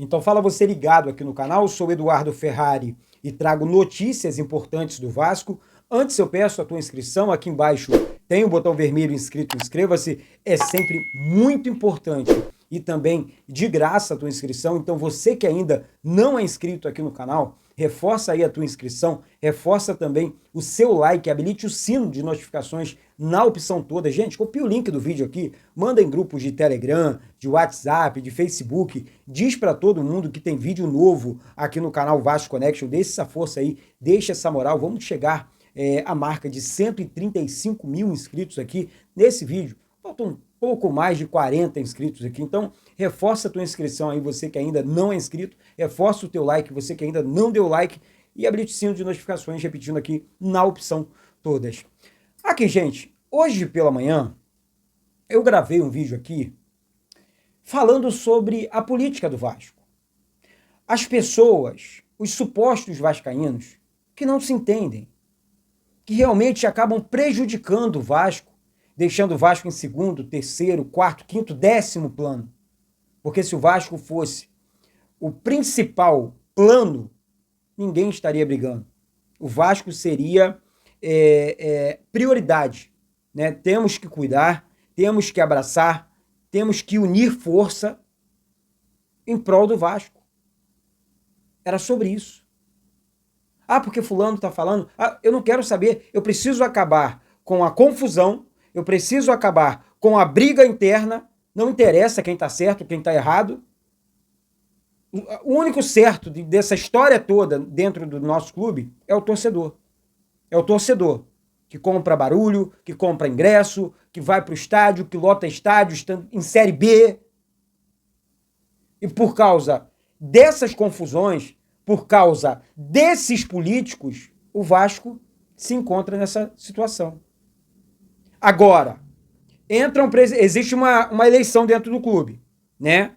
Então fala você ligado aqui no canal, eu sou Eduardo Ferrari e trago notícias importantes do Vasco. Antes eu peço a tua inscrição, aqui embaixo tem o botão vermelho inscrito, inscreva-se, é sempre muito importante e também de graça a tua inscrição. Então você que ainda não é inscrito aqui no canal, reforça aí a tua inscrição, reforça também o seu like, habilite o sino de notificações na opção toda. Gente, copia o link do vídeo aqui, manda em grupos de Telegram, de WhatsApp, de Facebook, diz para todo mundo que tem vídeo novo aqui no canal Vasco Connection, deixa essa força aí, deixa essa moral, vamos chegar a marca de 135 mil inscritos aqui nesse vídeo. Faltam um pouco mais de 40 inscritos aqui, então reforça a tua inscrição aí, você que ainda não é inscrito, reforça o teu like, você que ainda não deu like, e habilite o sino de notificações, repetindo aqui na opção todas. Aqui, gente, hoje pela manhã, eu gravei um vídeo aqui falando sobre a política do Vasco. As pessoas, os supostos vascaínos, que não se entendem, que realmente acabam prejudicando o Vasco, deixando o Vasco em segundo, terceiro, quarto, quinto, 10º plano. Porque se o Vasco fosse o principal plano, ninguém estaria brigando. O Vasco seria prioridade, né? Temos que cuidar, temos que abraçar, temos que unir força em prol do Vasco. Era sobre isso. Ah, porque fulano está falando? Ah, eu não quero saber. Eu preciso acabar com a confusão, eu preciso acabar com a briga interna, não interessa quem está certo, quem está errado. O único certo dessa história toda dentro do nosso clube é o torcedor. É o torcedor que compra barulho, que compra ingresso, que vai para o estádio, que lota estádios em Série B. E por causa dessas confusões, por causa desses políticos, o Vasco se encontra nessa situação. Agora, existe uma eleição dentro do clube, né?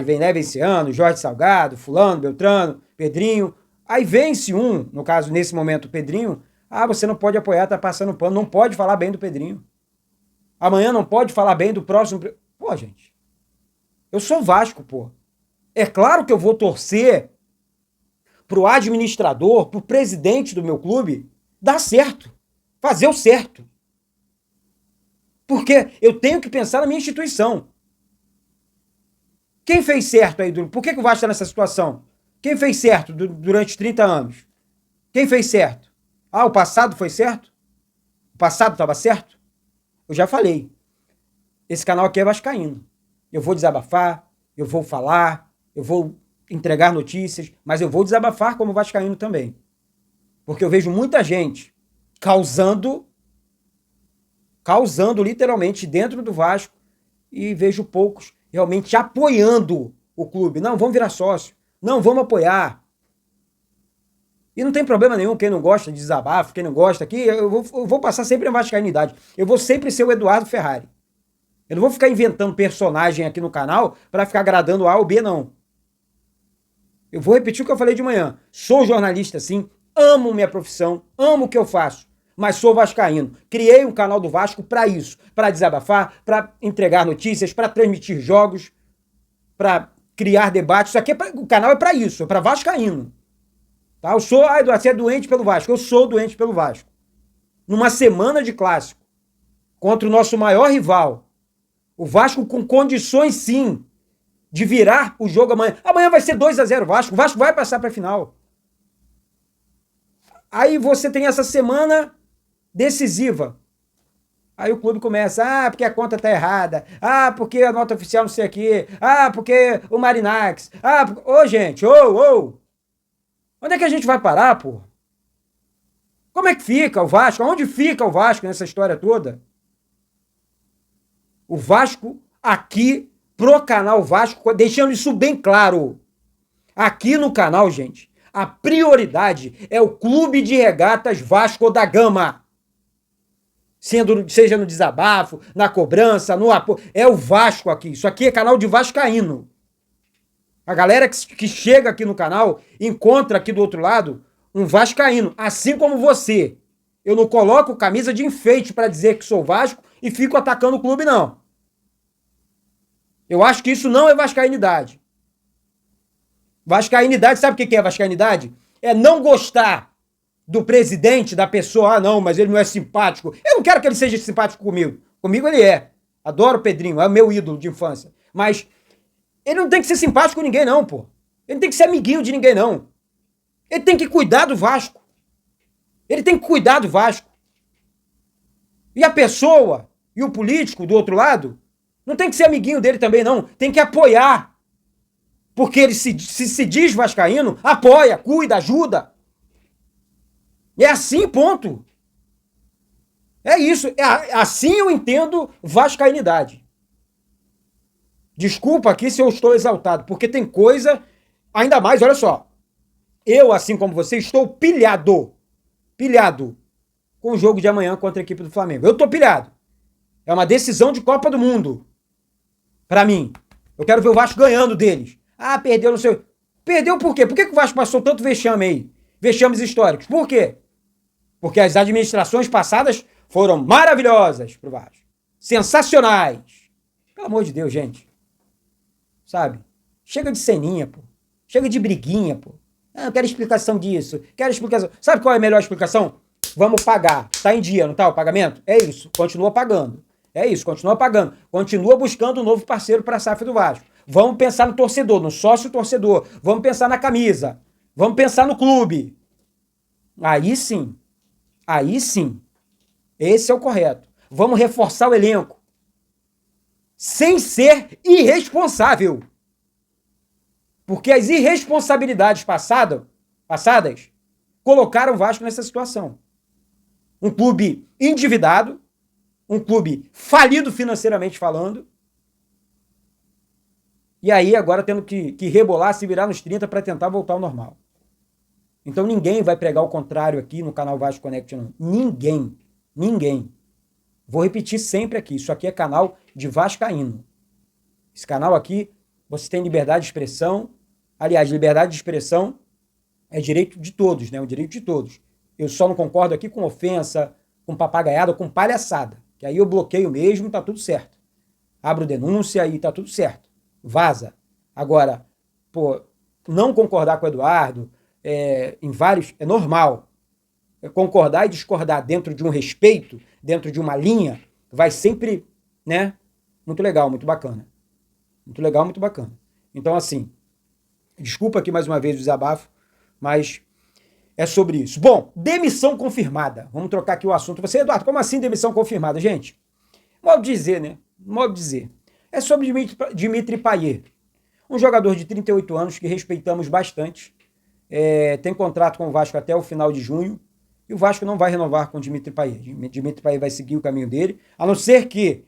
Vence ano, Jorge Salgado, fulano, Beltrano, Pedrinho. Aí vence um, no caso, nesse momento, o Pedrinho. Ah, você não pode apoiar, tá passando pano, não pode falar bem do Pedrinho. Amanhã não pode falar bem do próximo. Pô, gente, eu sou Vasco, pô. É claro que eu vou torcer pro administrador, pro presidente do meu clube, dar certo, fazer o certo. Porque eu tenho que pensar na minha instituição. Quem fez certo aí? Por que o Vasco está nessa situação? Quem fez certo durante 30 anos? Quem fez certo? Ah, o passado foi certo? O passado estava certo? Eu já falei. Esse canal aqui é vascaíno. Eu vou desabafar, eu vou falar, eu vou entregar notícias, mas eu vou desabafar como vascaíno também. Porque eu vejo muita gente causando literalmente dentro do Vasco e vejo poucos realmente apoiando o clube. Não, vamos virar sócio. Não, vamos apoiar. E não tem problema nenhum, quem não gosta de desabafo, quem não gosta aqui, eu vou passar sempre a vascainidade. Eu vou sempre ser o Eduardo Ferrari. Eu não vou ficar inventando personagem aqui no canal para ficar agradando A ou B, não. Eu vou repetir o que eu falei de manhã. Sou jornalista, sim, amo minha profissão, amo o que eu faço, mas sou vascaíno. Criei um canal do Vasco para isso, para desabafar, para entregar notícias, para transmitir jogos, para criar debates. Isso aqui o canal é para isso, é para vascaíno. Tá? Eu sou, Eduardo, você é doente pelo Vasco. Eu sou doente pelo Vasco. Numa semana de clássico, contra o nosso maior rival, o Vasco com condições, sim, de virar o jogo amanhã. Amanhã vai ser 2-0 o Vasco vai passar para a final. Aí você tem essa semana decisiva. Aí o clube começa, porque a conta tá errada, porque a nota oficial não sei o quê, porque o Marinax, ô gente, onde é que a gente vai parar, pô? Como é que fica o Vasco? Onde fica o Vasco nessa história toda? O Vasco aqui pro canal Vasco, deixando isso bem claro. Aqui no canal, gente, a prioridade é o Clube de Regatas Vasco da Gama. Seja no desabafo, na cobrança, no apoio. É o Vasco aqui. Isso aqui é canal de vascaíno. A galera que chega aqui no canal encontra aqui do outro lado um vascaíno, assim como você. Eu não coloco camisa de enfeite para dizer que sou Vasco e fico atacando o clube, não. Eu acho que isso não é vascainidade. Vascainidade, sabe o que é vascainidade? É não gostar do presidente, da pessoa. Ah, não, mas ele não é simpático. Eu não quero que ele seja simpático comigo. Comigo ele é. Adoro o Pedrinho, é o meu ídolo de infância. Mas ele não tem que ser simpático com ninguém, não, pô. Ele não tem que ser amiguinho de ninguém, não. Ele tem que cuidar do Vasco. Ele tem que cuidar do Vasco. E a pessoa e o político do outro lado não tem que ser amiguinho dele também, não. Tem que apoiar. Porque ele se diz vascaíno, apoia, cuida, ajuda. É assim, ponto. É isso. Assim eu entendo vascainidade. Desculpa aqui se eu estou exaltado, porque tem coisa, ainda mais, olha só. Eu, assim como você, estou pilhado com o jogo de amanhã contra a equipe do Flamengo. Eu estou pilhado. É uma decisão de Copa do Mundo. Pra mim. Eu quero ver o Vasco ganhando deles. Ah, perdeu, não sei. Perdeu por quê? Por que o Vasco passou tanto vexame aí? Vexames históricos. Por quê? Porque as administrações passadas foram maravilhosas pro Vasco. Sensacionais. Pelo amor de Deus, gente. Sabe? Chega de ceninha, pô. Chega de briguinha, pô. Ah, eu quero explicação disso. Quero explicação. Sabe qual é a melhor explicação? Vamos pagar. Tá em dia, não tá o pagamento? É isso. Continua pagando. É isso. Continua pagando. Continua buscando um novo parceiro para a SAF do Vasco. Vamos pensar no torcedor, no sócio torcedor. Vamos pensar na camisa. Vamos pensar no clube. Aí sim. Aí sim. Esse é o correto. Vamos reforçar o elenco. Sem ser irresponsável. Porque as irresponsabilidades passadas colocaram o Vasco nessa situação. Um clube endividado, um clube falido financeiramente falando, e aí agora tendo que rebolar, se virar nos 30 para tentar voltar ao normal. Então ninguém vai pregar o contrário aqui no canal Vasco Connect, não. Ninguém. Vou repetir sempre aqui, isso aqui é canal de vascaíno. Esse canal aqui, você tem liberdade de expressão. Aliás, liberdade de expressão é direito de todos, né? O direito de todos. Eu só não concordo aqui com ofensa, com papagaiada, com palhaçada. Que aí eu bloqueio mesmo, tá tudo certo. Abro denúncia e tá tudo certo. Vaza. Agora, pô, não concordar com o Eduardo, em vários, é normal. Concordar e discordar dentro de um respeito, dentro de uma linha, vai sempre, né? Muito legal, muito bacana. Muito legal, muito bacana. Então, assim, desculpa aqui mais uma vez o desabafo, mas é sobre isso. Bom, demissão confirmada. Vamos trocar aqui o assunto. Você, Eduardo, como assim demissão confirmada? Gente, modo de dizer, né? Modo de dizer. É sobre Dimitri Payet, um jogador de 38 anos que respeitamos bastante. Tem contrato com o Vasco até o final de junho. E o Vasco não vai renovar com o Dimitri Payet. Dimitri Payet vai seguir o caminho dele, a não ser que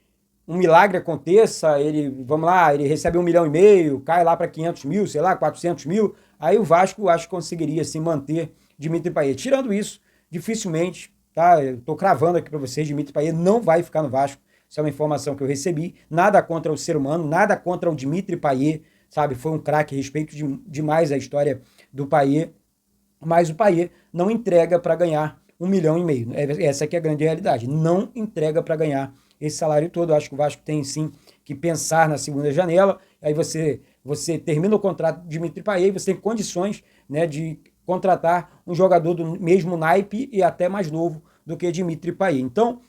um milagre aconteça, ele recebe 1,5 milhão, cai lá para 500 mil, sei lá, 400 mil, aí o Vasco acho que conseguiria assim, manter Dimitri Payet. Tirando isso, dificilmente, tá? Eu tô cravando aqui para vocês, Dimitri Payet não vai ficar no Vasco. Isso é uma informação que eu recebi. Nada contra o ser humano, nada contra o Dimitri Payet, sabe? Foi um craque, respeito demais a história do Payet, mas o Payet não entrega para ganhar 1,5 milhão. Essa aqui é a grande realidade. Não entrega para ganhar esse salário todo. Eu acho que o Vasco tem sim que pensar na segunda janela. Aí você termina o contrato de Dimitri Payet e você tem condições, né, de contratar um jogador do mesmo naipe e até mais novo do que Dimitri Payet. Então,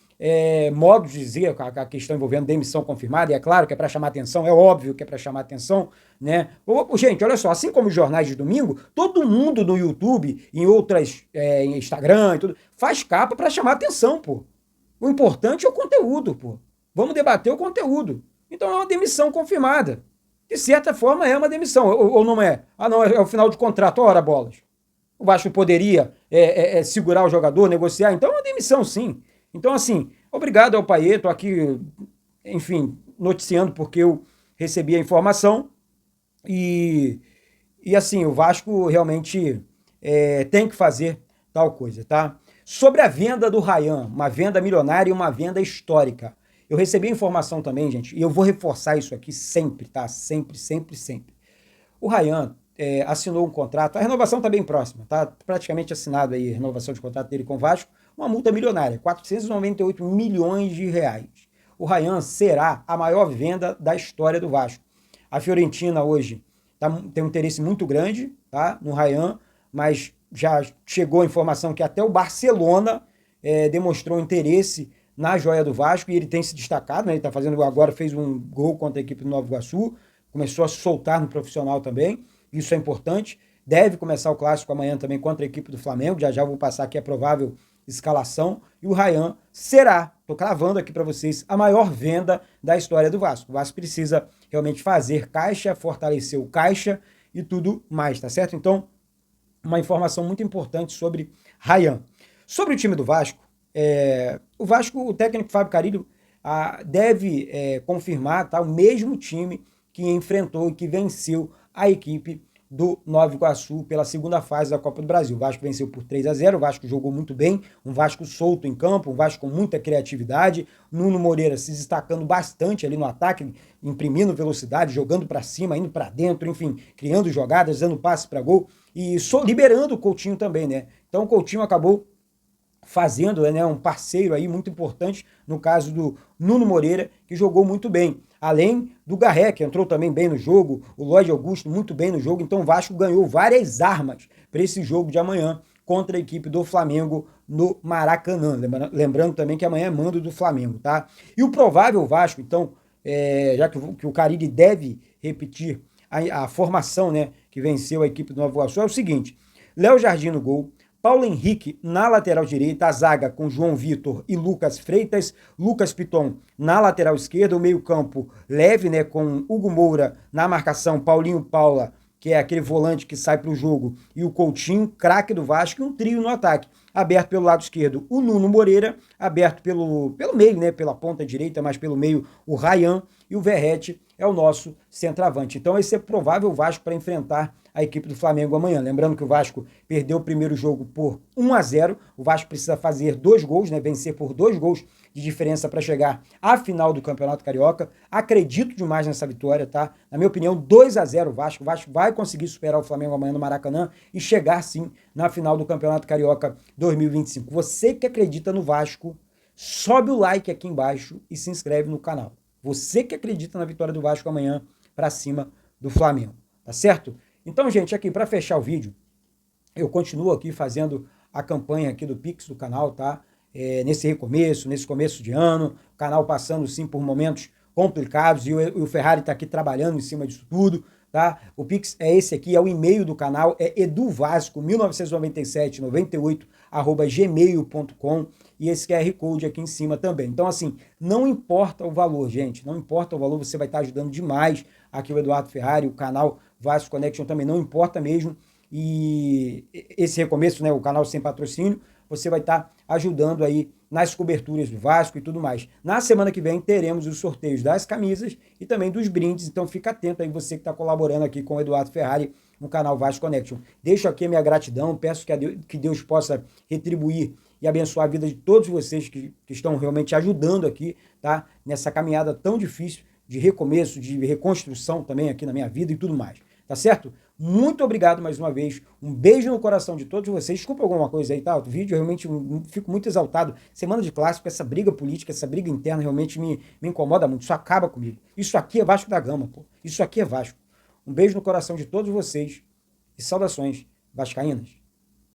modo de dizer, a questão envolvendo demissão confirmada, e é claro que é para chamar atenção, é óbvio que é para chamar atenção, né? Gente, olha só, assim como os jornais de domingo, todo mundo no YouTube, em outras, em Instagram e tudo, faz capa para chamar atenção, pô. O importante é o conteúdo, pô. Vamos debater o conteúdo. Então é uma demissão confirmada. De certa forma é uma demissão, ou não é? Ah, não, é o final de contrato, ora bolas. O Vasco poderia segurar o jogador, negociar, então é uma demissão sim. Então, assim, obrigado ao Payet, tô aqui, enfim, noticiando porque eu recebi a informação e assim, o Vasco realmente tem que fazer tal coisa, tá? Sobre a venda do Ryan, uma venda milionária e uma venda histórica. Eu recebi a informação também, gente, e eu vou reforçar isso aqui sempre, tá? Sempre. O Ryan assinou um contrato, a renovação está bem próxima, tá praticamente assinado aí a renovação de contrato dele com o Vasco, uma multa milionária, 498 milhões de reais. O Ryan será a maior venda da história do Vasco. A Fiorentina hoje tem um interesse muito grande, tá, no Ryan, mas já chegou a informação que até o Barcelona demonstrou interesse na joia do Vasco e ele tem se destacado, né? Ele tá fazendo agora, fez um gol contra a equipe do Nova Iguaçu, começou a soltar no profissional também, isso é importante. Deve começar o clássico amanhã também contra a equipe do Flamengo, já vou passar aqui a provável escalação, e o Ryan será, tô cravando aqui para vocês, a maior venda da história do Vasco. O Vasco precisa realmente fazer caixa, fortalecer o caixa e tudo mais, tá certo? Então, uma informação muito importante sobre Ryan. Sobre o time do Vasco, o técnico Fábio Carilho deve confirmar, tá, o mesmo time que enfrentou e que venceu a equipe do Nova Iguaçu pela segunda fase da Copa do Brasil. O Vasco venceu por 3-0, o Vasco jogou muito bem, um Vasco solto em campo, um Vasco com muita criatividade, Nuno Moreira se destacando bastante ali no ataque, imprimindo velocidade, jogando para cima, indo para dentro, enfim, criando jogadas, dando passe para gol e liberando o Coutinho também, né? Então o Coutinho acabou fazendo, né, um parceiro aí muito importante no caso do Nuno Moreira, que jogou muito bem. Além do Garré, que entrou também bem no jogo, o Lloyd Augusto muito bem no jogo, então o Vasco ganhou várias armas para esse jogo de amanhã contra a equipe do Flamengo no Maracanã. Lembrando também que amanhã é mando do Flamengo, tá? E o provável Vasco, então, já que o Carille deve repetir a formação, né, que venceu a equipe do Nova Iguaçu, é o seguinte: Léo Jardim no gol, Paulo Henrique na lateral direita, a zaga com João Vitor e Lucas Freitas, Lucas Piton na lateral esquerda, o meio-campo leve, né, com Hugo Moura na marcação, Paulinho Paula, que é aquele volante que sai para o jogo, e o Coutinho, craque do Vasco, e um trio no ataque. Aberto pelo lado esquerdo, o Nuno Moreira, aberto pelo meio, né, pela ponta direita, mas pelo meio o Ryan, e o Verrete é o nosso centroavante. Então esse é provável Vasco para enfrentar a equipe do Flamengo amanhã. Lembrando que o Vasco perdeu o primeiro jogo por 1-0, o Vasco precisa fazer 2 gols, né, vencer por 2 gols de diferença para chegar à final do Campeonato Carioca. Acredito demais nessa vitória, tá? Na minha opinião, 2-0 o Vasco vai conseguir superar o Flamengo amanhã no Maracanã e chegar sim na final do Campeonato Carioca 2025. Você que acredita no Vasco, sobe o like aqui embaixo e se inscreve no canal. Você que acredita na vitória do Vasco amanhã para cima do Flamengo, tá certo? Então, gente, aqui para fechar o vídeo, eu continuo aqui fazendo a campanha aqui do Pix do canal, tá? Nesse começo de ano, o canal passando sim por momentos complicados e o Ferrari tá aqui trabalhando em cima disso tudo, tá? O Pix é esse aqui, é o e-mail do canal, é eduvasco199798@gmail.com e esse QR Code aqui em cima também. Então, assim, não importa o valor, gente, não importa o valor, você vai estar ajudando demais aqui o Eduardo Ferrari, o canal Vasco Connection também, não importa mesmo. E esse recomeço, né, o canal sem patrocínio, você vai estar ajudando aí nas coberturas do Vasco e tudo mais. Na semana que vem teremos os sorteios das camisas e também dos brindes, então fica atento aí você que está colaborando aqui com o Eduardo Ferrari no canal Vasco Connection. Deixo aqui a minha gratidão, peço que Deus possa retribuir e abençoar a vida de todos vocês que estão realmente ajudando aqui, tá? Nessa caminhada tão difícil de recomeço, de reconstrução também aqui na minha vida e tudo mais. Tá certo? Muito obrigado mais uma vez. Um beijo no coração de todos vocês. Desculpa alguma coisa aí, tá? O vídeo realmente fico muito exaltado. Semana de clássico, essa briga política, essa briga interna realmente me incomoda muito. Isso acaba comigo. Isso aqui é Vasco da Gama, pô. Isso aqui é Vasco. Um beijo no coração de todos vocês e saudações vascaínas.